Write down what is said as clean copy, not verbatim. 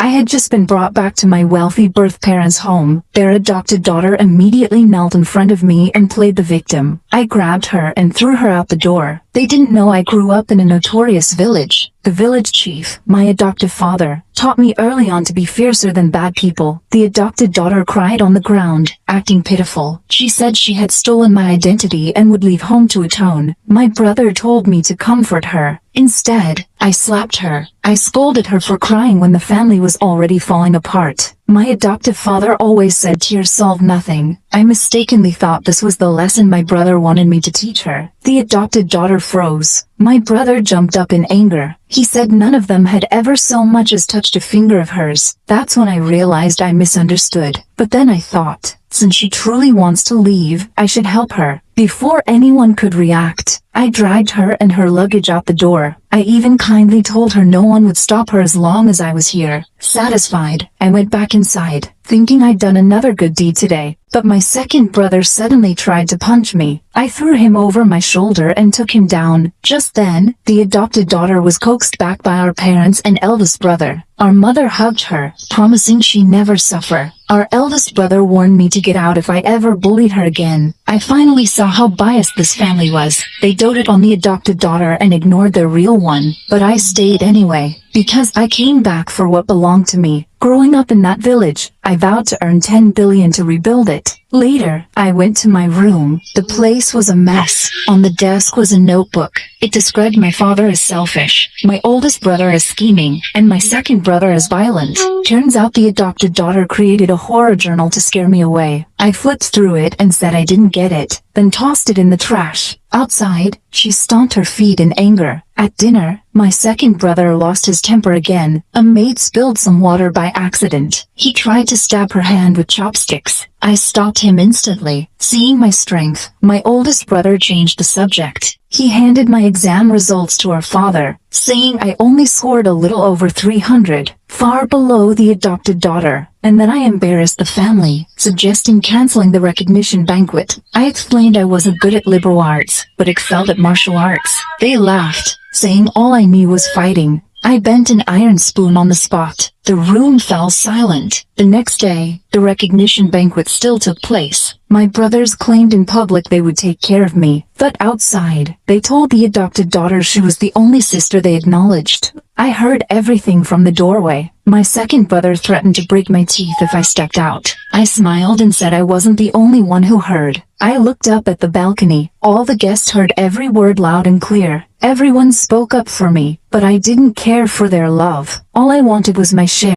I had just been brought back to my wealthy birth parents' home. Their adopted daughter immediately knelt in front of me and played the victim. I grabbed her and threw her out the door. They didn't know I grew up in a notorious village. The village chief, my adoptive father, taught me early on to be fiercer than bad people. The adopted daughter cried on the ground, acting pitiful. She said she had stolen my identity and would leave home to atone. My brother told me to comfort her. Instead, I slapped her. I scolded her for crying when the family was already falling apart. My adoptive father always said tears solve nothing. I mistakenly thought this was the lesson my brother wanted me to teach her. The adopted daughter froze. My brother jumped up in anger. He said none of them had ever so much as touched a finger of hers. That's when I realized I misunderstood. But then I thought, since she truly wants to leave, I should help her. Before anyone could react, I dragged her and her luggage out the door. I even kindly told her no one would stop her as long as I was here. Satisfied, I went back inside, thinking I'd done another good deed today. But my second brother suddenly tried to punch me. I threw him over my shoulder and took him down. Just then, the adopted daughter was coaxed back by our parents and eldest brother. Our mother hugged her, promising she never suffer. Our eldest brother warned me to get out if I ever bullied her again. I finally saw how biased this family was. They doted on the adopted daughter and ignored their real one. But I stayed anyway, because I came back for what belonged to me. Growing up in that village, I vowed to earn 10 billion to rebuild it. Later, I went to my room. The place was a mess. On the desk was a notebook. It described my father as selfish, my oldest brother as scheming, and my second brother as violent. Turns out the adopted daughter created a horror journal to scare me away. I flipped through it and said I didn't get it, then tossed it in the trash. Outside, she stomped her feet in anger. At dinner, my second brother lost his temper again. A maid spilled some water by accident. He tried to stab her hand with chopsticks. I stopped him instantly. Seeing my strength, my oldest brother changed the subject. He handed my exam results to our father, saying I only scored a little over 300, far below the adopted daughter, and that I embarrassed the family, suggesting canceling the recognition banquet. I explained I wasn't good at liberal arts, but excelled at martial arts. They laughed, saying all I knew was fighting. I bent an iron spoon on the spot. The room fell silent. The next day, the recognition banquet still took place. My brothers claimed in public they would take care of me, but outside, they told the adopted daughter she was the only sister they acknowledged. I heard everything from the doorway. My second brother threatened to break my teeth if I stepped out. I smiled and said I wasn't the only one who heard. I looked up at the balcony. All the guests heard every word loud and clear. Everyone spoke up for me, but I didn't care for their love. All I wanted was my share.